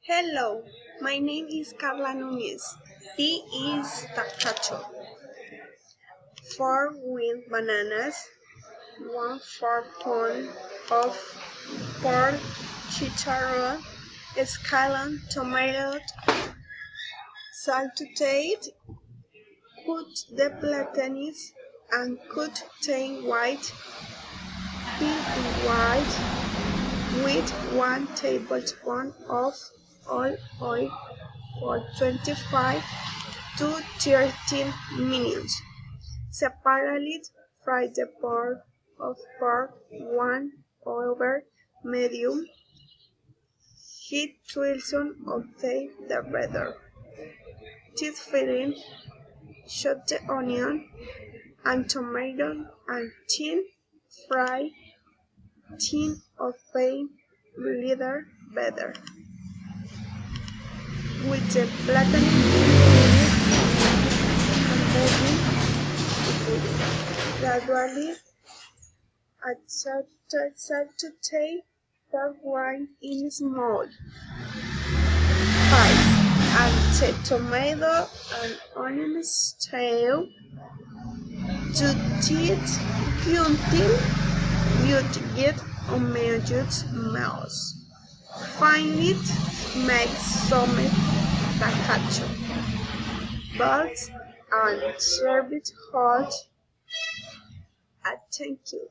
Hello, my name is Carla Núñez. This is TACACHO. 4 bananas, 1/4 pound of pork chicharron, scallion, tomato, salt to taste. Cut the plantains and cut them white. Peel white with 1 tablespoon of olive oil for 25 to 30 minutes. Separately fry the pork 1 over medium heat till obtain the batter. This filling, chop the onion and tomato and thin fry thin of pain leather better. With the plantain and gradually add to take pork wine in small pies and the tomato and onion stew to teeth until you get a measured mouse. Finally, make some TACACHO balls and serve it hot. Thank you.